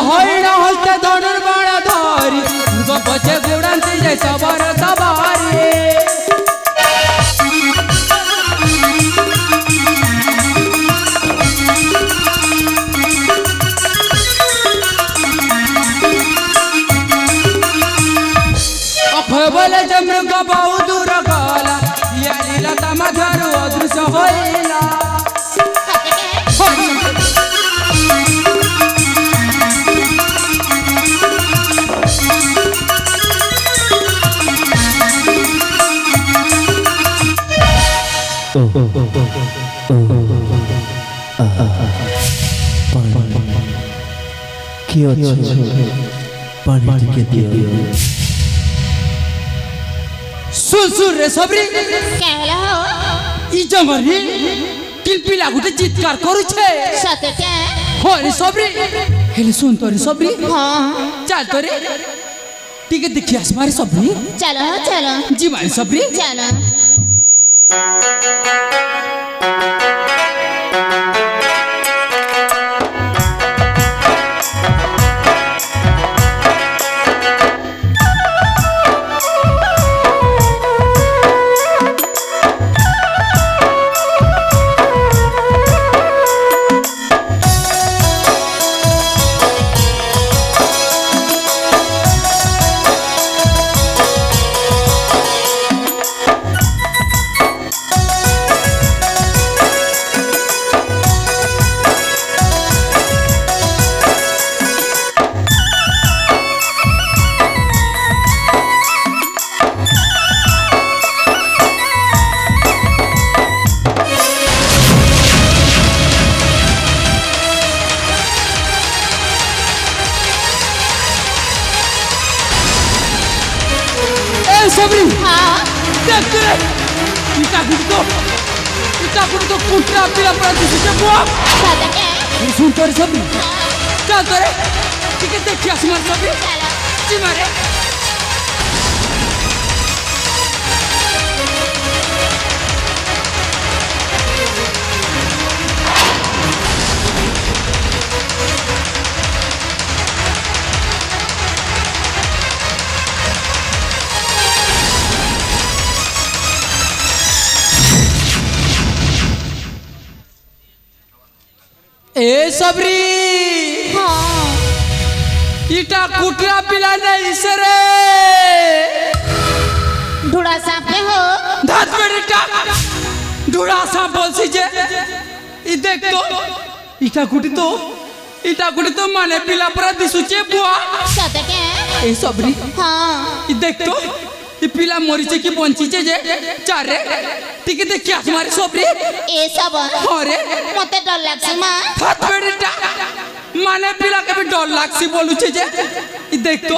हईना हस्ते धनुर्बाण धरी पछे गुड़ाती जाए सबर सवारी बोले जमृग बहु दूर गला लीला तमधरु अदृश्य होइला पानी के दियो सुन रे सबरी केला हो ई जंगरी तिलपिला गुटे चित्कार करू छे सते के हो रे सबरी हेले सुन तो रे सबरी हां चल तो रे टिके देखियास मारे सबरी चलो चलो जी मारे सबरी चलो सबरी हां देख रे इटा गुड़ तो कुटरा पिला पड़ा दिसे बुआ सते के सुन तो रे सबरी चल तो रे टिके देखियास मारे सबरी चलो जी मारे ए सबरी हां इटा कुटरा पिला नहीं सरे ढूढ़ा सांप में हो धात में इटा ढूढ़ा सांप बोल सी जे ई देख तो इटा कुटी तो माने पिला पर दिसुचे बुआ सते के ए सबरी हां ई देख तो ई पिला मरीचे की बंचीचे जे चारे टिके देखिया हमारे सबरी ए सब अरे मते डर लागसी मां हाथ में इटा माने पिला के भी डर लागसी बोलुचे जे ई देख तो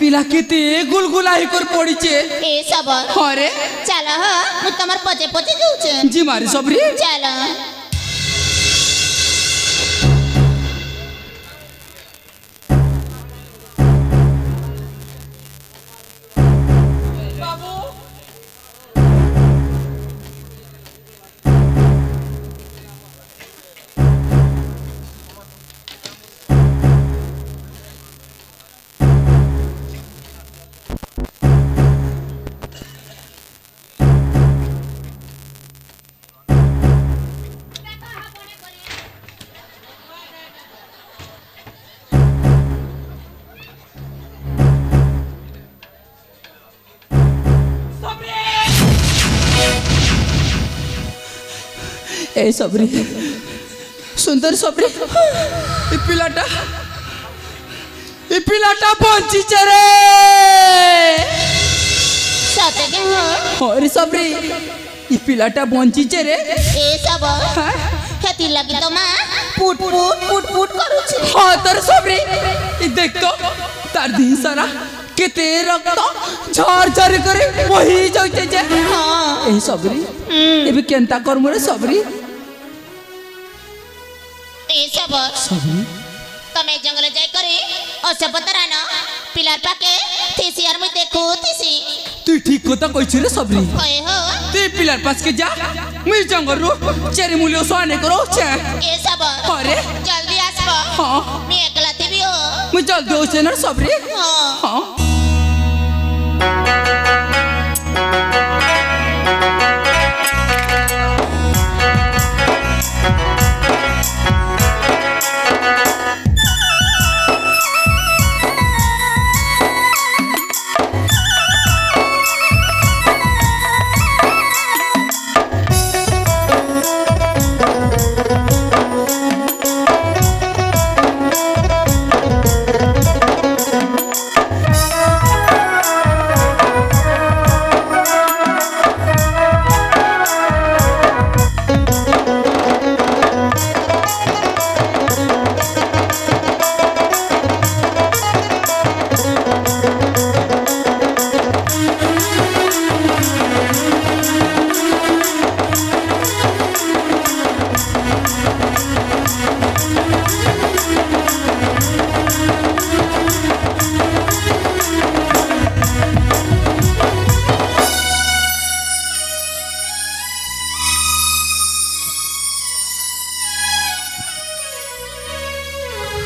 पिला केते गुलगुलाई कर पड़ी छे ए सब अरे चलो हो मु तमर पचे पचे जाऊ छे जी मारी सबरी चलो ए सबरी सुंदर सबरी ई पिलाटा बंची चरे सते के हो अरे सबरी ई पिलाटा बंची चरे ए सब खेती लगी तो मां पुट पुट पुट पुट करू छे हां तर सबरी ई देख तो तार दिन सारा केते रक्त झर झर करे वही जाउचे जे हां ए सबरी एबे केनता कर मोरे सबरी ए सब सबरी तमे जंगल जाय करे असे पतरा न पिलार पाके थीसी आर मैं देखो थीसी तू ठीक कोता कइछ रे सबरी होय हो तू पिलार पास के जा मुई जंगल रो चेरी मूल्य सोने करो छे ए सब अरे जल्दी आसबो हां मैं एकला थी भी हो मुझे जल्दी हो ना सबरी हाँ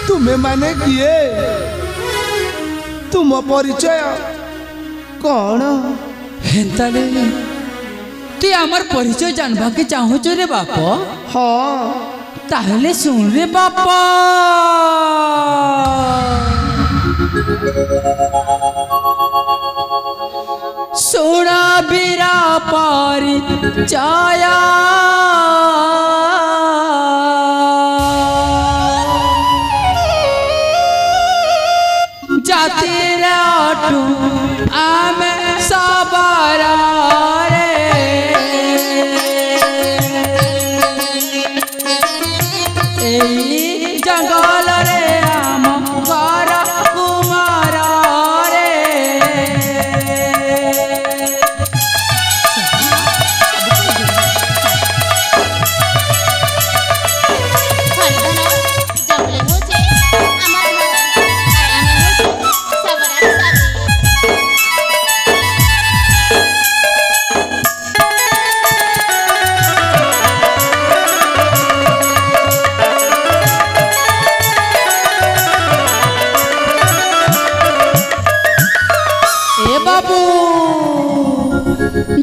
तुम्हें माने किए तुम परिचय कौन हेन्ताले ती आमर परिचय जानबा के चाहो रे बाप हाँ ताहले सुन रे बाप सोना बीरा पारी चाया जाती रे आटू आमे सबरा जंगल रे आम घर कुमार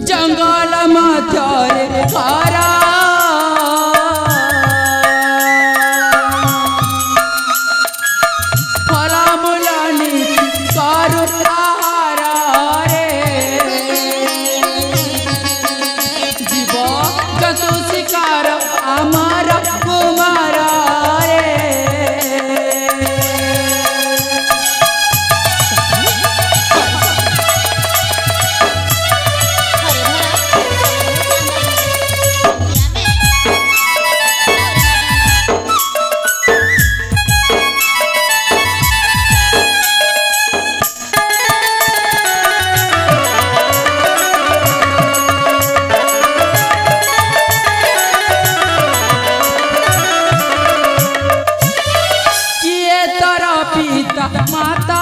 जंगल मथरे खारा फला मुलानी कारू आहारा रे जीव जतु शिकार आमार कुमार माता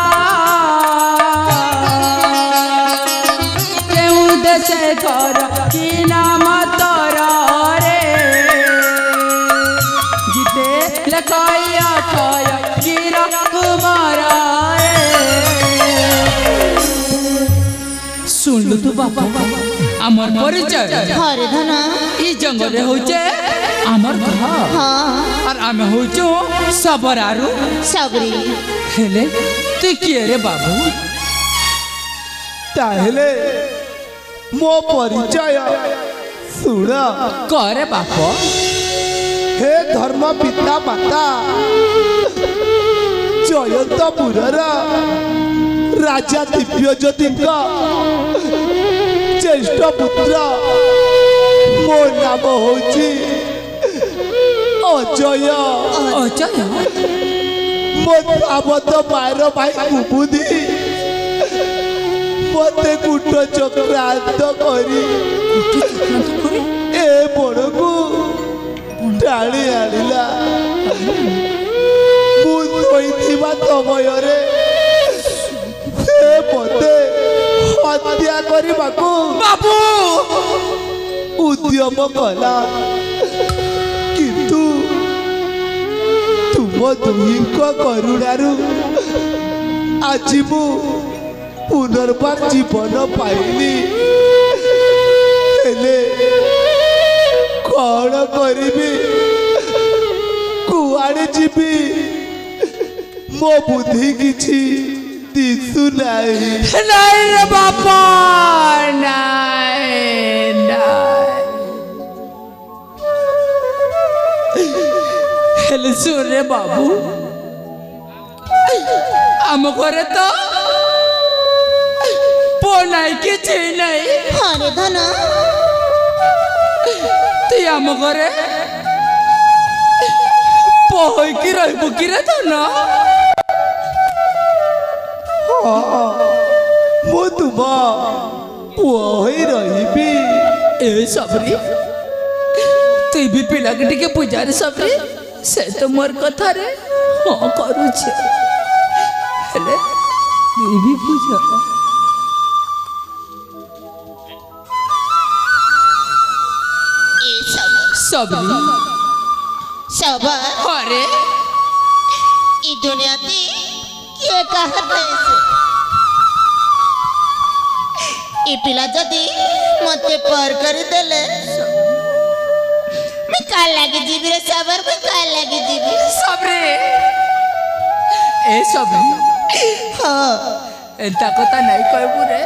केहू देशे घर की नाम तोरा रे जीते लखाइया खाया गिरा कुमारा सुन लो तू बाबा आमर परिचय हरे धना ई जंगल होचे आमर घर और आमे होचो सबरारू सबरी हेले तू किए रे बाबू ताहले मो परिचय सुना करे बाप हे धर्म पिता माता जयंतपुर राजा दिव्यज्योति ज्येष्ठ पुत्र मो नाम होची अजय अजय मो आवत मायर भाई कुमुदी मते कुट चक्रांत करी ए बड़ को टाणी आनिला समय मते हत्या करबाकू बाबू उद्यम कला किंतु तुम ତୁମ ଦୁହିଁଙ୍କ କରୁଣାରୁ ଆଜି ମୁଁ ପୁନର୍ବାର ଜୀବନ ପାଇଲି। ହେଲେ କଣ କରିବି, କୁଆଡ଼େ ଯିବି, ମୋ ବୁଦ୍ଧି କିଛି ଦିଶୁ ନାହିଁ। ନାଇଁ ରେ ବାପା, ନାଇଁ ନାଇଁ। ହେଲେ ଶୁଣ ରେ ବାବୁ, ଆମ ଘରେ ତ ପୁଅ ନାଇଁ, କିଛି ନାଇଁ। ହରେ ଧନ, তুই ଆମ ଘରେ ପୁଅ ହୋଇକି ରହିବୁ କି ରେ ଧନ? ମୁଁ ତୁମ ପୁଅ ହୋଇ ରହିବି। ଏ ସବରି, তুই ବି ପିଲାକୁ ଟିକେ ବୁଝାରେ ସବରି। ସେ ତ ମୋର କଥାରେ ହଁ କରୁଛେ, ହେଲେ তুই ବି ବୁଝା। सबरी सबर अरे ई दुनिया ती के कहत है ई पिला जदी मते पर कर देले मैं काल लागी जीबी रे सबर, मैं काल लागी जीबी सबरे। ए सबरी हां एंता कथा नहीं कहबू रे।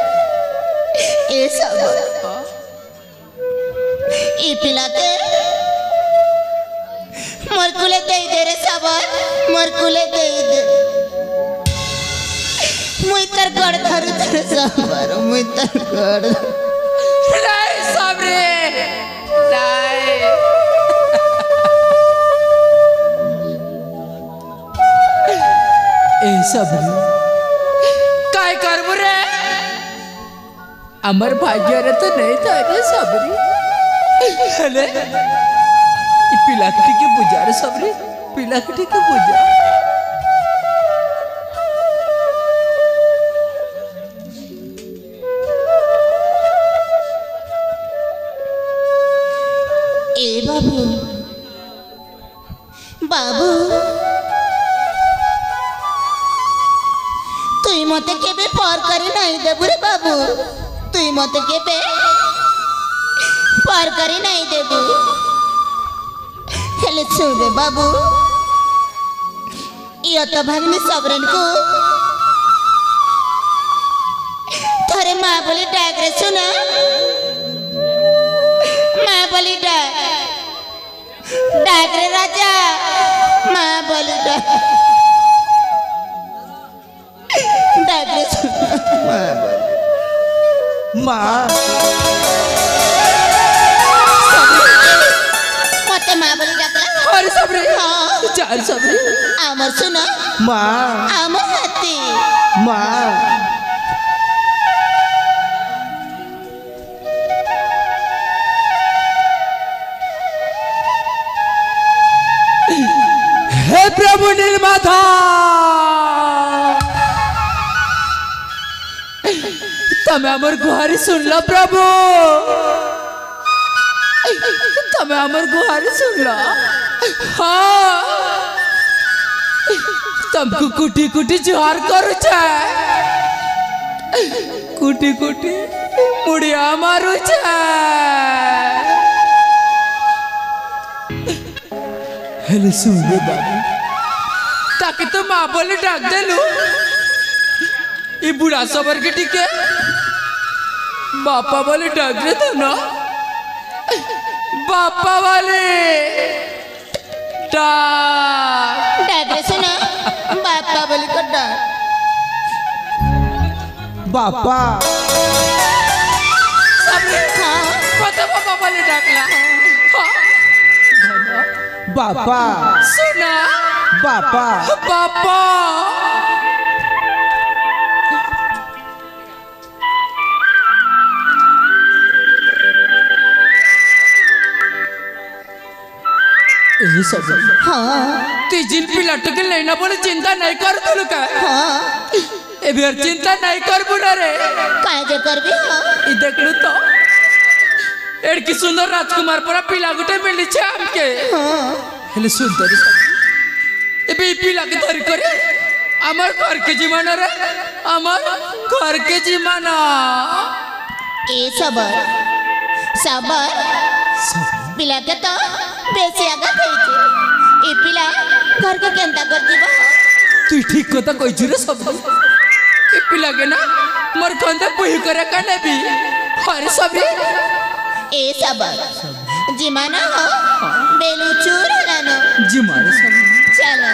ए सबर ई पिला ते मोर कुले दे दे रे सबर, मोर कुले दे दे। मुई तर गड़ धरु तर सबर, मुई तर गड़ नहीं सबरे नहीं। ए सबरी काय करबू रे? अमर भाग्य रे तो नहीं था रे सबरी। हेले पिला के बुझा रे सबरी, पिला के बुझा। ए बाबू बाबू तुई मते केबे पार करे नहीं देबु रे बाबू, तुई मते केबे पार करे नहीं देबु। हेले सुन रे बाबू, यो तो भागनी सबरन को थोरे माँ बोली डाक रे, सुना माँ बोली डाक डाक रे राजा, माँ बोली डाक डाक रे सुना माँ मते माँ बोली डाक अरे सबरे हाँ चार सबरे आमर सुना माँ आमर हाथी माँ हे प्रभु नीलमाधा, तमें अमर गुहारी सुन लो प्रभु, तमें अमर गुहारी सुन लो। हाँ तुमको कुटी कुटी जुहार करू छे, कुटी कुटी मुड़िया मारू छे। हेले सुन रे बाबू, ताकि तो माँ बोले डाक दे लू ये बुढ़ा सबर के टिके बापा बोले डाक दे तो ना, बापा वाले डाक डाक रे सुना बापा बोली को डाक बापा हाँ पता बापा बोले डाकला। हाँ बापा सुना बापा बापा यही सब हाँ ती जिन पिलट के लेना बोले चिंता नहीं कर तू का। हाँ ए बेर चिंता नहीं कर बुना रे, काय जे करबी हाँ ई देख लू तो एड़की सुंदर राजकुमार पूरा पिला गुटे मिली छे हमके। हाँ हेले सुंदर এবে এই পিলাকে ধরি করে আমার ঘরকে জীবন রে আমার ঘরকে জীবন ए सबर सबर पिला के तो बेसी आगा कहिছে ए पिला घर के केंता कर दिबो তুই ঠিক কথা কইছু রে সবরি এই পিলাকে না মোর কন্দে পুহি করে কানেবি আরে সবরি ए सबर जिमाना हो बेलू चूर लानो জি মারে সবরি चलो